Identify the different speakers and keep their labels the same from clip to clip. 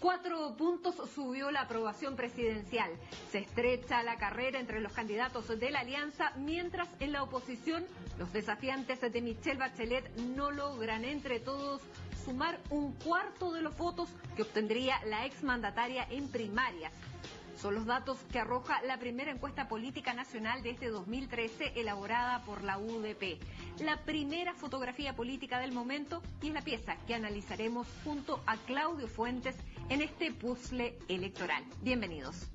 Speaker 1: 4 puntos subió la aprobación presidencial. Se estrecha la carrera entre los candidatos de la alianza, mientras en la oposición los desafiantes de Michelle Bachelet no logran entre todos sumar un cuarto de los votos que obtendría la exmandataria en primarias. Son los datos que arroja la primera encuesta política nacional de este 2013 elaborada por la UDP. La primera fotografía política del momento y es la pieza que analizaremos junto a Claudio Fuentes en este puzzle electoral. Bienvenidos.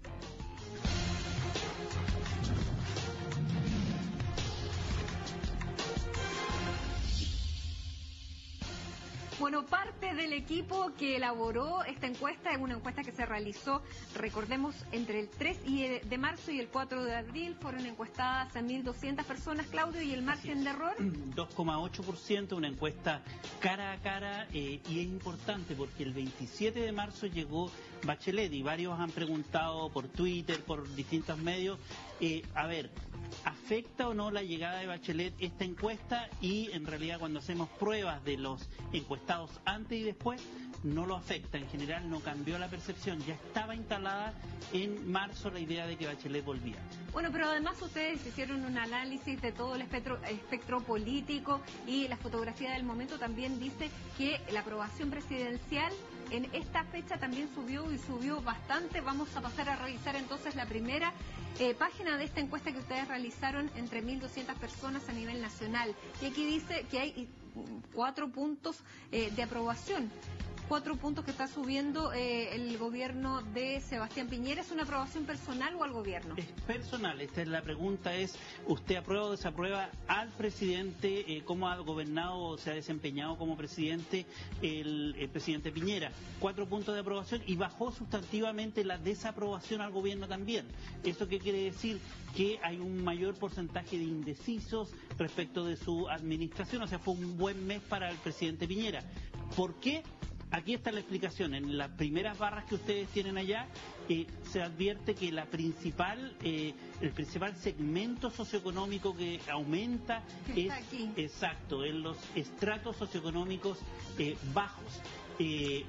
Speaker 1: Bueno, parte del equipo que elaboró esta encuesta es una encuesta que se realizó, recordemos, entre el 3 de marzo y el 4 de abril. Fueron encuestadas a 1.200 personas, Claudio, y el margen de error
Speaker 2: 2,8%, una encuesta cara a cara, y es importante porque el 27 de marzo llegó Bachelet y varios han preguntado por Twitter, por distintos medios, ¿afecta o no la llegada de Bachelet esta encuesta? Y en realidad cuando hacemos pruebas de los encuestados antes y después, no lo afecta. En general no cambió la percepción, ya estaba instalada en marzo la idea de que Bachelet volvía.
Speaker 1: Bueno, pero además ustedes hicieron un análisis de todo el espectro político y la fotografía del momento también dice que la aprobación presidencial en esta fecha también subió y subió bastante. Vamos a pasar a revisar entonces la primera página de esta encuesta que ustedes realizaron entre 1.200 personas a nivel nacional. Y aquí dice que hay 4 puntos de aprobación. 4 puntos que está subiendo el gobierno de Sebastián Piñera. ¿Es una aprobación personal o al gobierno?
Speaker 2: Es personal. Esta es la pregunta, es ¿usted aprueba o desaprueba al presidente? ¿Cómo ha gobernado o se ha desempeñado como presidente el presidente Piñera? 4 puntos de aprobación y bajó sustantivamente la desaprobación al gobierno también. ¿Eso qué quiere decir? Que hay un mayor porcentaje de indecisos respecto de su administración. O sea, fue un buen mes para el presidente Piñera. ¿Por qué? Aquí está la explicación. En las primeras barras que ustedes tienen allá se advierte que el principal segmento socioeconómico que aumenta es
Speaker 1: aquí.
Speaker 2: Exacto, en los estratos socioeconómicos bajos.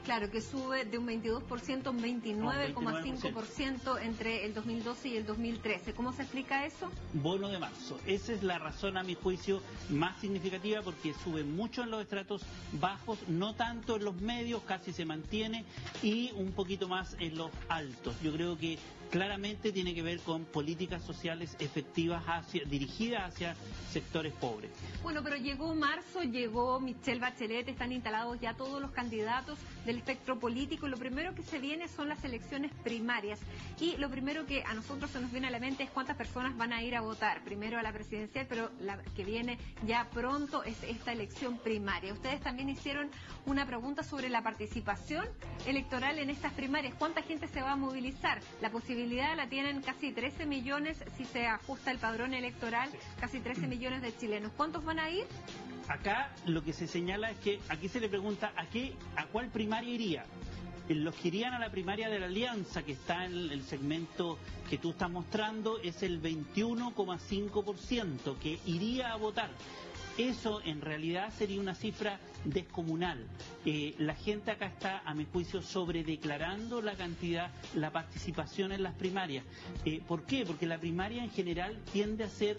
Speaker 1: Claro, que sube de un 22% a un 29,5% entre el 2012 y el 2013. ¿Cómo se explica eso?
Speaker 2: Bono de marzo. Esa es la razón, a mi juicio, más significativa, porque sube mucho en los estratos bajos, no tanto en los medios, casi se mantiene, y un poquito más en los altos. Yo creo que claramente tiene que ver con políticas sociales efectivas dirigidas hacia sectores pobres.
Speaker 1: Bueno, pero llegó marzo, llegó Michelle Bachelet, están instalados ya todos los candidatos del espectro político. Lo primero que se viene son las elecciones primarias y lo primero que a nosotros se nos viene a la mente es cuántas personas van a ir a votar, primero a la presidencial, pero la que viene ya pronto es esta elección primaria. Ustedes también hicieron una pregunta sobre la participación electoral en estas primarias. ¿Cuánta gente se va a movilizar? La posibilidad la tienen casi 13 millones si se ajusta el padrón electoral, casi 13 millones de chilenos. ¿Cuántos van a ir?
Speaker 2: Acá lo que se señala es que aquí se le pregunta a cuál primaria iría. Los que irían a la primaria de la Alianza, que está en el segmento que tú estás mostrando, es el 21,5% que iría a votar. Eso en realidad sería una cifra descomunal. La gente acá está, a mi juicio, sobredeclarando la participación en las primarias. ¿Por qué? Porque la primaria en general tiende a ser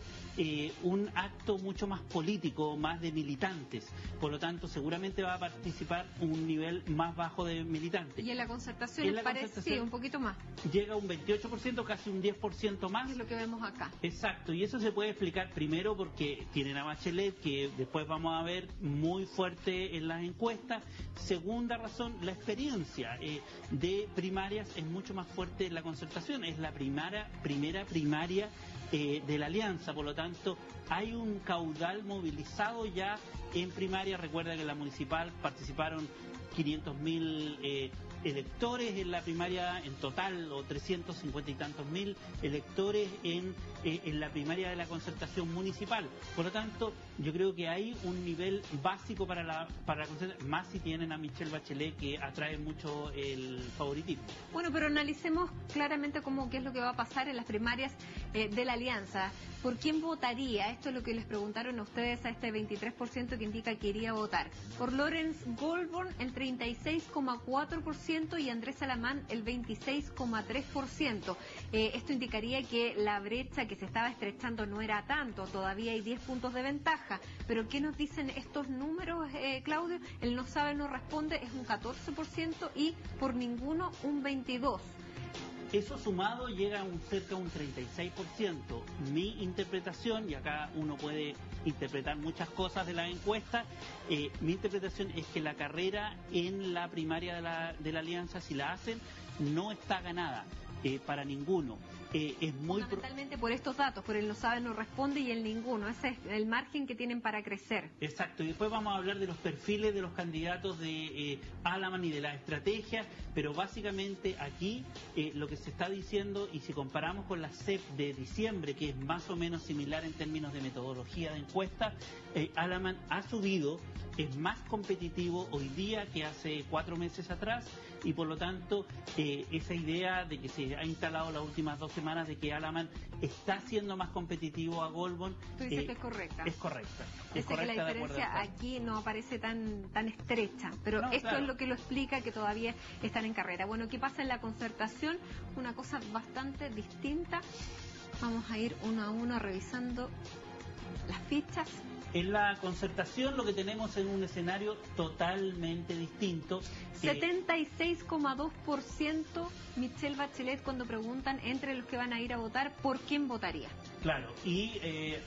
Speaker 2: un acto mucho más político, más de militantes. Por lo tanto, seguramente va a participar un nivel más bajo de militantes.
Speaker 1: Y en la concertación parece un poquito más.
Speaker 2: Llega a un 28%, casi un 10% más.
Speaker 1: Es lo que vemos acá.
Speaker 2: Exacto, y eso se puede explicar primero porque tienen a Bachelet, que después vamos a ver muy fuerte en las encuestas. Segunda razón, la experiencia de primarias es mucho más fuerte en la concertación. Es la primera primaria de la Alianza, por lo tanto hay un caudal movilizado ya en primaria. Recuerda que en la municipal participaron 500.000 electores en la primaria en total, o 350 y tantos mil electores en la primaria de la concertación municipal. Por lo tanto, yo creo que hay un nivel básico para la concertación, más si tienen a Michelle Bachelet, que atrae mucho el favoritismo.
Speaker 1: Bueno, pero analicemos claramente qué es lo que va a pasar en las primarias de la Alianza. ¿Por quién votaría? Esto es lo que les preguntaron a ustedes, a este 23% que indica que iría a votar. Por Lawrence Goldborn, el 36,4% y Andrés Alamán el 26,3%. Esto indicaría que la brecha que se estaba estrechando no era tanto, todavía hay 10 puntos de ventaja. Pero ¿qué nos dicen estos números, Claudio? El no sabe, no responde es un 14% y por ninguno un 22%.
Speaker 2: Eso sumado llega a cerca de un 36%. Mi interpretación, y acá uno puede interpretar muchas cosas de la encuesta, mi interpretación es que la carrera en la primaria de la Alianza, si la hacen, no está ganada para ninguno. Es muy
Speaker 1: fundamentalmente por estos datos, por el no sabe, no responde y el ninguno. Ese es el margen que tienen para crecer.
Speaker 2: Exacto, y después vamos a hablar de los perfiles de los candidatos de Alamán y de las estrategias, pero básicamente aquí lo que se está diciendo, y si comparamos con la CEP de diciembre, que es más o menos similar en términos de metodología de encuesta, Alamán ha subido, es más competitivo hoy día que hace 4 meses atrás, y por lo tanto esa idea de que se ha instalado las últimas 2 semanas de que Alamán está siendo más competitivo a Goldman.
Speaker 1: Tú dices que es correcta.
Speaker 2: Es correcta.
Speaker 1: Es que la diferencia aquí no aparece tan estrecha, pero no, esto claro, es lo que lo explica que todavía están en carrera. Bueno, ¿qué pasa en la concertación? Una cosa bastante distinta. Vamos a ir uno a uno revisando las fichas.
Speaker 2: En la concertación lo que tenemos es un escenario totalmente distinto.
Speaker 1: 76,2% Michelle Bachelet cuando preguntan entre los que van a ir a votar, ¿por quién votaría?
Speaker 2: Claro, y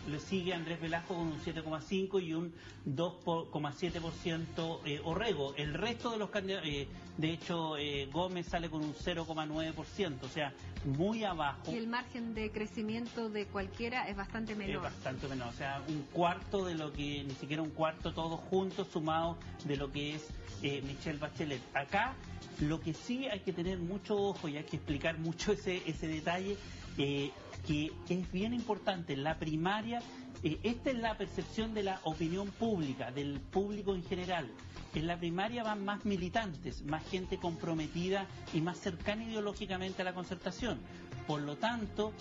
Speaker 2: le sigue Andrés Velasco con un 7,5% y un 2,7% Orrego. El resto de los candidatos, de hecho Gómez sale con un 0,9%, o sea, muy abajo.
Speaker 1: Y el margen de crecimiento de cualquiera es bastante menor.
Speaker 2: Es bastante menor, o sea, un cuarto de lo que, ni siquiera un cuarto, todos juntos sumados de lo que es Michelle Bachelet. Acá lo que sí hay que tener mucho ojo y hay que explicar mucho ese detalle, que es bien importante. La primaria, esta es la percepción de la opinión pública, del público en general. En la primaria van más militantes, más gente comprometida y más cercana ideológicamente a la concertación. Por lo tanto,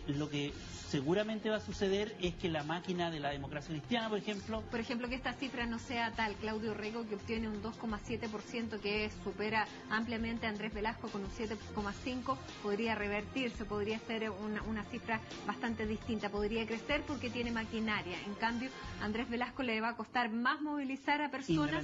Speaker 2: lo que seguramente va a suceder es que la máquina de la democracia cristiana, por ejemplo,
Speaker 1: que esta cifra no sea tal. Claudio Orrego, que obtiene un 2,7%, que supera ampliamente a Andrés Velasco con un 7,5%, podría revertirse, podría ser una cifra bastante distinta, podría crecer porque tiene maquinaria. En cambio, a Andrés Velasco le va a costar más movilizar a personas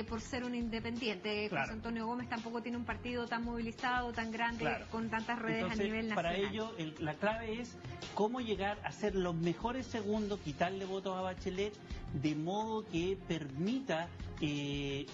Speaker 1: por ser un independiente.
Speaker 2: Claro.
Speaker 1: José Antonio Gómez tampoco tiene un partido tan movilizado, tan grande, claro, con tantas redes. Entonces, a nivel nacional.
Speaker 2: Para ello, la clave es cómo llegar a ser los mejores segundos, quitarle votos a Bachelet, de modo que permita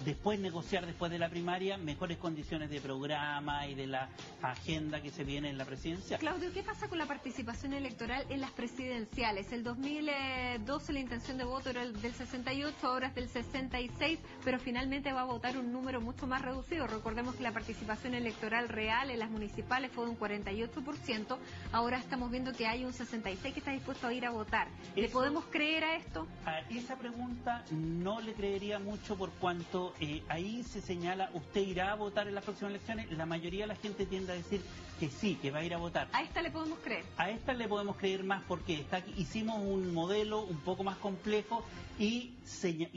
Speaker 2: después negociar, después de la primaria, mejores condiciones de programa y de la agenda que se viene en la presidencial.
Speaker 1: Claudio, ¿qué pasa con la participación electoral en las presidenciales? El 2012 la intención de voto era del 68, ahora es del 66, pero finalmente va a votar un número mucho más reducido. Recordemos que la participación electoral real en las municipales fue de un 48%, ahora estamos viendo que hay un 66% que está dispuesto a ir a votar. ¿Le podemos creer a esto?
Speaker 2: A esa pregunta no le creería mucho, por cuanto ahí se señala, ¿usted irá a votar en las próximas elecciones? La mayoría de la gente tiende a decir que sí, que va a ir a votar.
Speaker 1: ¿A esta le podemos creer?
Speaker 2: A esta le podemos creer más porque hicimos un modelo un poco más complejo y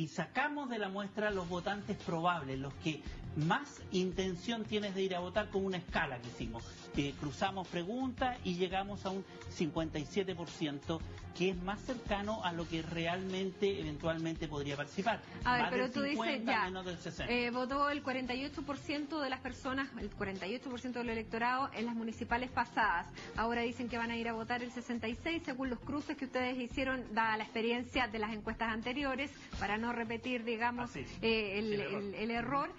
Speaker 2: sacamos de la muestra los votantes probables, los que más intención tienes de ir a votar, con una escala que hicimos. Cruzamos preguntas y llegamos a un 57%, que es más cercano a lo que realmente eventualmente podría participar.
Speaker 1: A ver,
Speaker 2: más
Speaker 1: pero
Speaker 2: del
Speaker 1: tú
Speaker 2: 50,
Speaker 1: dices ya,
Speaker 2: menos del 60.
Speaker 1: Votó el 48% de las personas, el 48% del electorado en las municipales pasadas. Ahora dicen que van a ir a votar el 66%, según los cruces que ustedes hicieron, dada la experiencia de las encuestas anteriores, para no repetir, digamos, el error,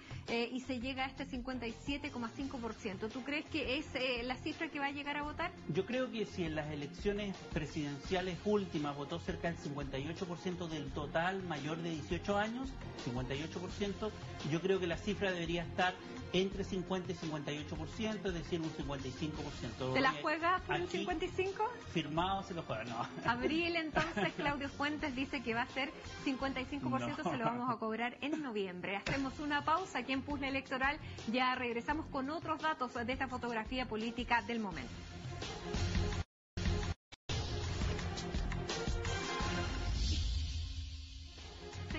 Speaker 1: y se llega a este 57,5%. ¿Tú crees que es la cifra que va a llegar a votar?
Speaker 2: Yo creo que si en las elecciones presidenciales últimas votó cerca del 58% del total mayor de 18 años, 58%, yo creo que la cifra debería estar entre 50 y 58%, es decir, un 55%.
Speaker 1: ¿Se la juega por el 55%?
Speaker 2: Firmado se lo juega, no.
Speaker 1: Abril, entonces, Claudio Fuentes dice que va a ser 55%, no. Se lo vamos a cobrar en noviembre. Hacemos una pausa aquí en Puzzle Electoral, ya regresamos con otros datos de esta fotografía política del momento.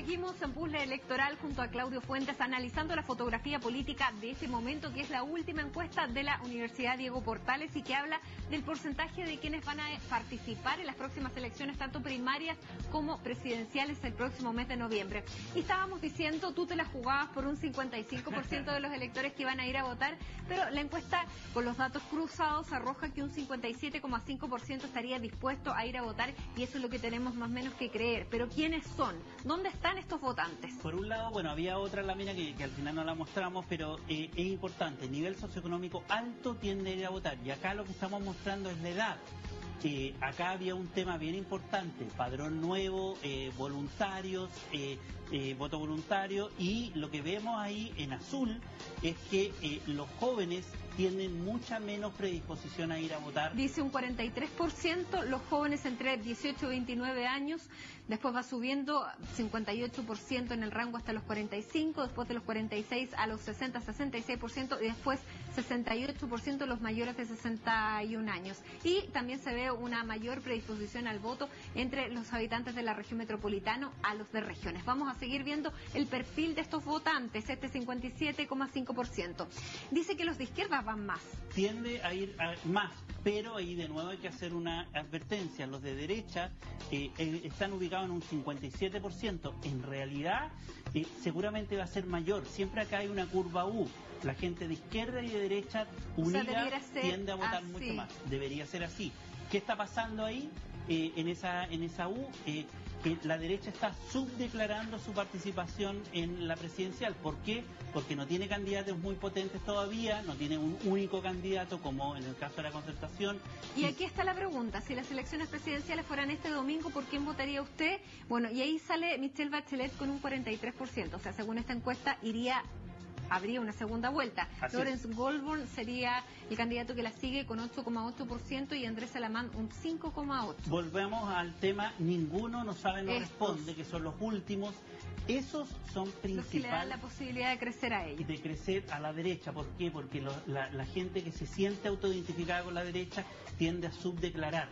Speaker 1: Seguimos en puzzle electoral junto a Claudio Fuentes analizando la fotografía política de este momento, que es la última encuesta de la Universidad Diego Portales y que habla del porcentaje de quienes van a participar en las próximas elecciones, tanto primarias como presidenciales, el próximo mes de noviembre. Y estábamos diciendo, tú te la jugabas por un 55% de los electores que iban a ir a votar, pero la encuesta con los datos cruzados arroja que un 57,5% estaría dispuesto a ir a votar, y eso es lo que tenemos más o menos que creer. Pero ¿quiénes son? ¿Dónde están estos votantes?
Speaker 2: Por un lado, bueno, había otra lámina que al final no la mostramos, pero es importante. El nivel socioeconómico alto tiende a ir a votar, y acá lo que estamos mostrando es la edad. Acá había un tema bien importante: padrón nuevo, voluntarios, voto voluntario, y lo que vemos ahí en azul es que los jóvenes tienen mucha menos predisposición a ir a votar.
Speaker 1: Dice un 43%, los jóvenes entre 18 y 29 años, después va subiendo 58% en el rango hasta los 45, después de los 46 a los 60, 66%, y después 68% los mayores de 61 años. Y también se ve una mayor predisposición al voto entre los habitantes de la región metropolitana a los de regiones. Vamos a seguir viendo el perfil de estos votantes, este 57,5%. Dice que los de izquierda van más.
Speaker 2: Tiende a ir más, pero ahí de nuevo hay que hacer una advertencia. Los de derecha están ubicados en un 57%. En realidad, seguramente va a ser mayor. Siempre acá hay una curva U. La gente de izquierda y de derecha unida tiende a votar
Speaker 1: así.
Speaker 2: mucho más. Debería ser así. ¿Qué está pasando ahí? En esa U, que la derecha está subdeclarando su participación en la presidencial. ¿Por qué? Porque no tiene candidatos muy potentes todavía, no tiene un único candidato como en el caso de la Concertación.
Speaker 1: Y aquí está la pregunta: si las elecciones presidenciales fueran este domingo, ¿por quién votaría usted? Bueno, y ahí sale Michelle Bachelet con un 43%, o sea, según esta encuesta habría una segunda vuelta. Lawrence Goldborn sería el candidato que la sigue con 8,8% y Andrés Salamán un 5,8%.
Speaker 2: Volvemos al tema, ninguno no sabe, no responde, que son los últimos. Esos son principales. Los que le dan
Speaker 1: la posibilidad de crecer a ellos.
Speaker 2: De crecer a la derecha. ¿Por qué? Porque la gente que se siente autoidentificada con la derecha tiende a subdeclarar.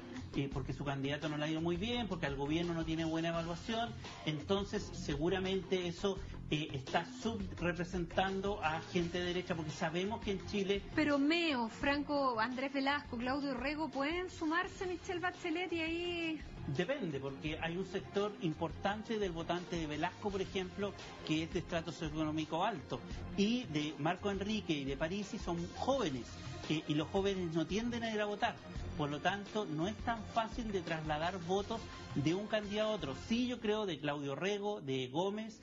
Speaker 2: Porque su candidato no le ha ido muy bien, porque el gobierno no tiene buena evaluación. Entonces, seguramente eso está subrepresentando a gente de derecha, porque sabemos que en Chile...
Speaker 1: Pero Meo, Franco, Andrés Velasco, Claudio Rego, ¿pueden sumarse a Michelle Bachelet y ahí...?
Speaker 2: Depende, porque hay un sector importante del votante de Velasco, por ejemplo, que es de estrato socioeconómico alto, y de Marco Enrique y de Parisi son jóvenes, y los jóvenes no tienden a ir a votar. Por lo tanto, no es tan fácil de trasladar votos de un candidato a otro. Sí, yo creo de Claudio Rego, de Gómez,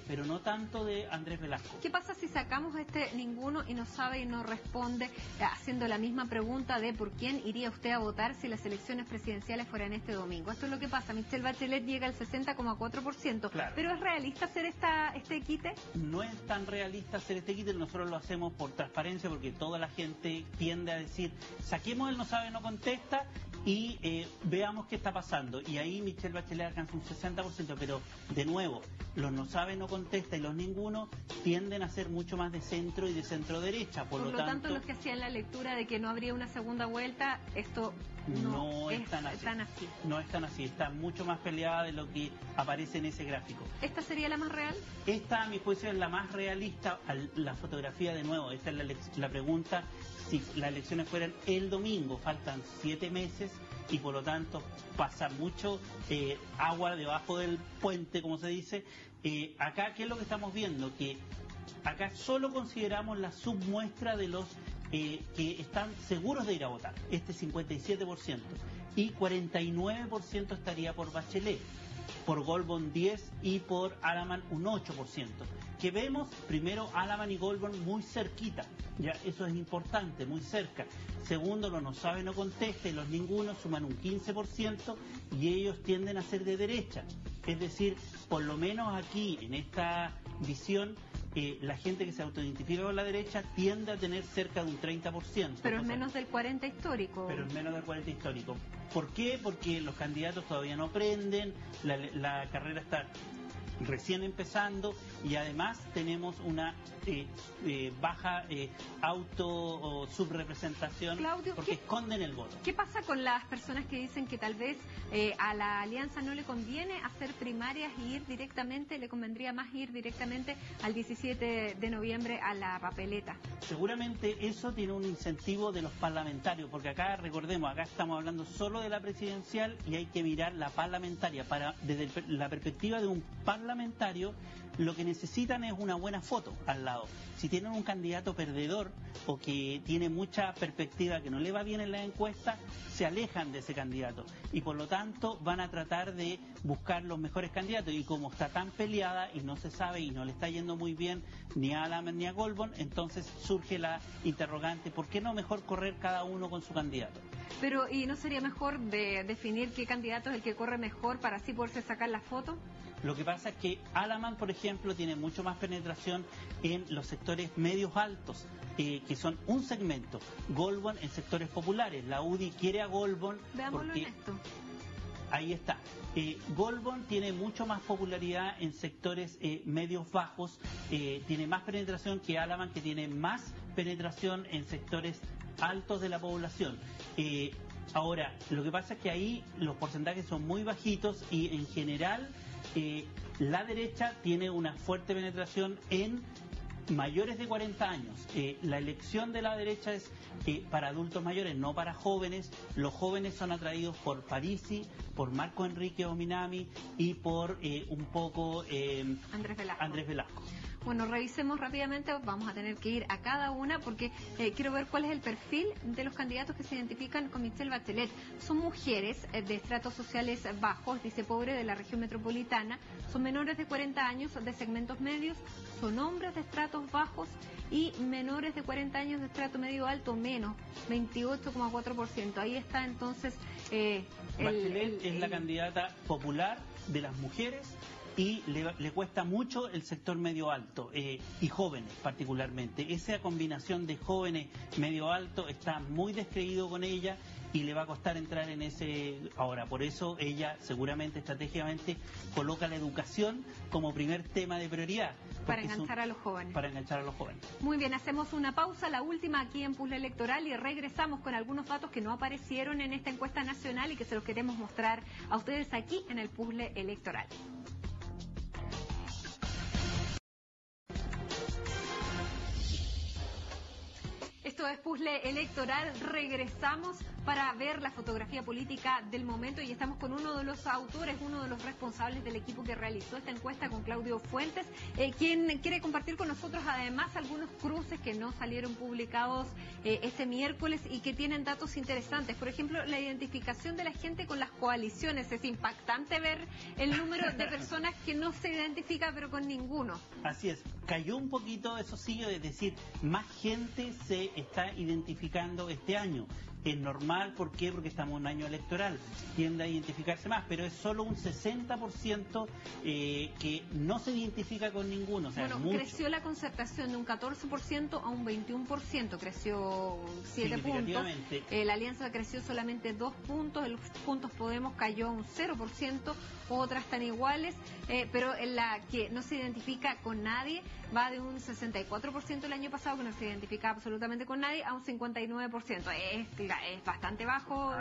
Speaker 2: pero no tanto de Andrés Velasco.
Speaker 1: ¿Qué pasa si sacamos ninguno y no sabe y no responde, haciendo la misma pregunta de por quién iría usted a votar si las elecciones presidenciales fueran este domingo? Esto es lo que pasa. Michelle Bachelet llega al 60,4%.
Speaker 2: Claro.
Speaker 1: ¿Pero es realista hacer este quite?
Speaker 2: No es tan realista hacer este quite. Nosotros lo hacemos por transparencia, porque toda la gente tiende a decir, saquemos el no sabe, no contesta y veamos qué está pasando. Y ahí Michelle Bachelet alcanza un 60%, pero de nuevo, los no sabe, no contesta y los ninguno tienden a ser mucho más de centro y de centro derecha. Por lo tanto,
Speaker 1: los que hacían la lectura de que no habría una segunda vuelta, esto no es tan así.
Speaker 2: No es tan así, está mucho más peleada de lo que aparece en ese gráfico.
Speaker 1: ¿Esta sería la más real?
Speaker 2: Esta, a mi juicio, es la más realista. La fotografía, de nuevo, esta es la pregunta. Si las elecciones fueran el domingo, faltan 7 meses y por lo tanto pasa mucho agua debajo del puente, como se dice. Acá, ¿qué es lo que estamos viendo? Que acá solo consideramos la submuestra de los que están seguros de ir a votar, este 57%, y 49% estaría por Bachelet, por Goldborn 10% y por Alaman un 8%. Que vemos primero Alaman y Goldborn muy cerquita, ya eso es importante, muy cerca. Segundo, los no sabe, no contesta, y los ninguno suman un 15% y ellos tienden a ser de derecha. Es decir, por lo menos aquí en esta visión, la gente que se autoidentifica con la derecha tiende a tener cerca de un 30%.
Speaker 1: Pero es menos del 40 histórico.
Speaker 2: Pero es menos del 40 histórico. ¿Por qué? Porque los candidatos todavía no aprenden, la carrera está recién empezando, y además tenemos una baja auto o subrepresentación,
Speaker 1: Claudio,
Speaker 2: porque esconden el voto.
Speaker 1: ¿Qué pasa con las personas que dicen que tal vez a la alianza no le conviene hacer primarias y ir directamente, le convendría más ir directamente al 17 de noviembre a la papeleta?
Speaker 2: Seguramente eso tiene un incentivo de los parlamentarios, porque acá, recordemos, acá estamos hablando solo de la presidencial y hay que mirar la parlamentaria. Desde la perspectiva de un parlamentario, lo que necesitan es una buena foto al lado. Si tienen un candidato perdedor o que tiene mucha perspectiva, que no le va bien en la encuesta, se alejan de ese candidato y por lo tanto van a tratar de buscar los mejores candidatos, y como está tan peleada y no se sabe y no le está yendo muy bien ni a Alaman ni a Goldborn, entonces surge la interrogante: ¿por qué no mejor correr cada uno con su candidato?
Speaker 1: Pero, ¿y no sería mejor definir qué candidato es el que corre mejor para así poderse sacar la foto?
Speaker 2: Lo que pasa es que Alaman, por ejemplo, tiene mucho más penetración en los sectores medios altos, que son un segmento. Goldborn en sectores populares. La UDI quiere a Goldborn.
Speaker 1: Veámoslo
Speaker 2: porque
Speaker 1: en esto.
Speaker 2: Ahí está. Goldborn tiene mucho más popularidad en sectores medios bajos, tiene más penetración que Alaman, que tiene más penetración en sectores altos de la población. Ahora, lo que pasa es que ahí los porcentajes son muy bajitos y en general la derecha tiene una fuerte penetración en mayores de 40 años. La elección de la derecha es para adultos mayores, no para jóvenes. Los jóvenes son atraídos por Parisi, por Marco Enrique Ominami y por un poco Andrés Velasco.
Speaker 1: Bueno, revisemos rápidamente, vamos a tener que ir a cada una porque quiero ver cuál es el perfil de los candidatos que se identifican con Michelle Bachelet. Son mujeres de estratos sociales bajos, dice pobre, de la región metropolitana, son menores de 40 años de segmentos medios, son hombres de estratos bajos y menores de 40 años de estrato medio alto menos, 28,4%. Ahí está entonces
Speaker 2: Bachelet es la candidata popular de las mujeres y le cuesta mucho el sector medio alto y jóvenes particularmente. Esa combinación de jóvenes medio alto está muy descreído con ella y le va a costar entrar en ese. Ahora, por eso ella seguramente estratégicamente coloca la educación como primer tema de prioridad.
Speaker 1: Para enganchar a los jóvenes.
Speaker 2: Para enganchar a los jóvenes.
Speaker 1: Muy bien, hacemos una pausa, la última aquí en Puzzle Electoral, y regresamos con algunos datos que no aparecieron en esta encuesta nacional y que se los queremos mostrar a ustedes aquí en el Puzzle Electoral. Esto es Puzzle Electoral. Regresamos para ver la fotografía política del momento y estamos con uno de los autores, uno de los responsables del equipo que realizó esta encuesta, con Claudio Fuentes, quien quiere compartir con nosotros además algunos cruces que no salieron publicados este miércoles y que tienen datos interesantes. Por ejemplo, la identificación de la gente con las coaliciones. Es impactante ver el número de personas que no se identifica pero con ninguno.
Speaker 2: Así es, cayó un poquito, eso sí, es decir, más gente se está identificando este año. Es normal, ¿por qué? Porque estamos en un año electoral, tiende a identificarse más, pero es solo un 60% que no se identifica con ninguno. O sea,
Speaker 1: bueno,
Speaker 2: mucho.
Speaker 1: Creció la concertación de un 14% a un 21%, creció 7 puntos. La alianza creció solamente 2 puntos, el Juntos Podemos cayó a un 0%, otras están iguales, pero en la que no se identifica con nadie va de un 64% el año pasado, que no se identificaba absolutamente con nadie, a un 59%. Es bastante bajo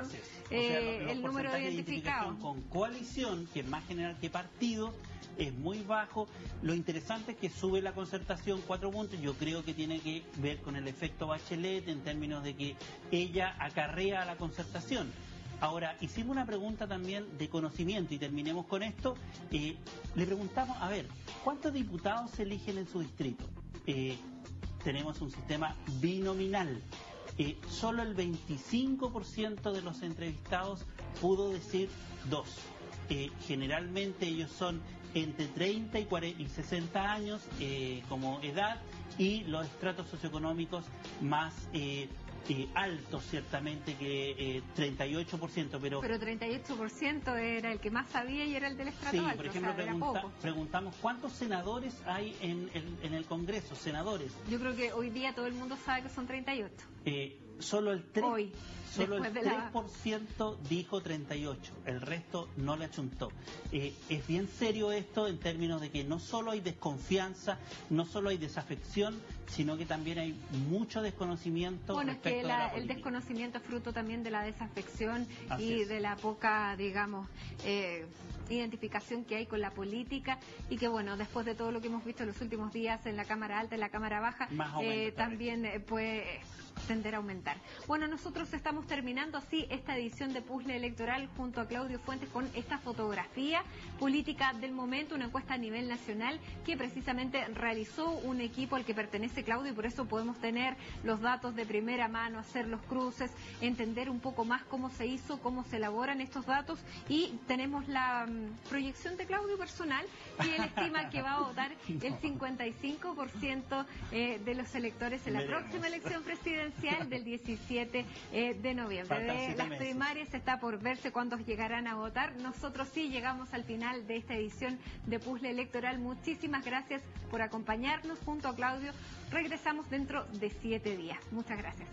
Speaker 1: el número de identificados.
Speaker 2: Con coalición, que es más general que partido, es muy bajo. Lo interesante es que sube la concertación 4 puntos. Yo creo que tiene que ver con el efecto Bachelet en términos de que ella acarrea a la concertación. Ahora, hicimos una pregunta también de conocimiento y terminemos con esto. Le preguntamos, a ver, ¿cuántos diputados se eligen en su distrito? Tenemos un sistema binominal. Solo el 25% de los entrevistados pudo decir 2. Generalmente ellos son entre 30 y 60 años como edad, y los estratos socioeconómicos más altos ciertamente que 38%, pero
Speaker 1: 38% era el que más sabía y era el del estrato alto.
Speaker 2: Sí, por ejemplo, preguntamos cuántos senadores hay en el Congreso, senadores.
Speaker 1: Yo creo que hoy día todo el mundo sabe que son 38.
Speaker 2: Solo el 3%.
Speaker 1: Hoy.
Speaker 2: Solo el
Speaker 1: Después de la-
Speaker 2: 3% dijo 38, el resto no le achuntó. Es bien serio esto en términos de que no solo hay desconfianza, no solo hay desafección, sino que también hay mucho desconocimiento
Speaker 1: Bueno, es
Speaker 2: respecto
Speaker 1: que
Speaker 2: de la
Speaker 1: el
Speaker 2: política.
Speaker 1: desconocimiento es fruto también de la desafección
Speaker 2: Así
Speaker 1: y
Speaker 2: es.
Speaker 1: de la poca, digamos, identificación que hay con la política y que, bueno, después de todo lo que hemos visto en los últimos días en la Cámara Alta y la Cámara Baja,
Speaker 2: Más aumenta,
Speaker 1: también puede tender a aumentar. Bueno, nosotros estamos terminando así esta edición de Puzzle Electoral junto a Claudio Fuentes con esta fotografía política del momento, una encuesta a nivel nacional que precisamente realizó un equipo al que pertenece Claudio y por eso podemos tener los datos de primera mano, hacer los cruces, entender un poco más cómo se hizo, cómo se elaboran estos datos y tenemos la proyección de Claudio personal y él estima que va a votar el 55% de los electores en la
Speaker 2: Veremos.
Speaker 1: próxima elección presidencial del 17 de noviembre.
Speaker 2: Faltan 7
Speaker 1: Las
Speaker 2: meses.
Speaker 1: primarias está por verse cuántos llegarán a votar. Nosotros sí llegamos al final de esta edición de Puzzle Electoral. Muchísimas gracias por acompañarnos junto a Claudio. Regresamos dentro de 7 días. Muchas gracias.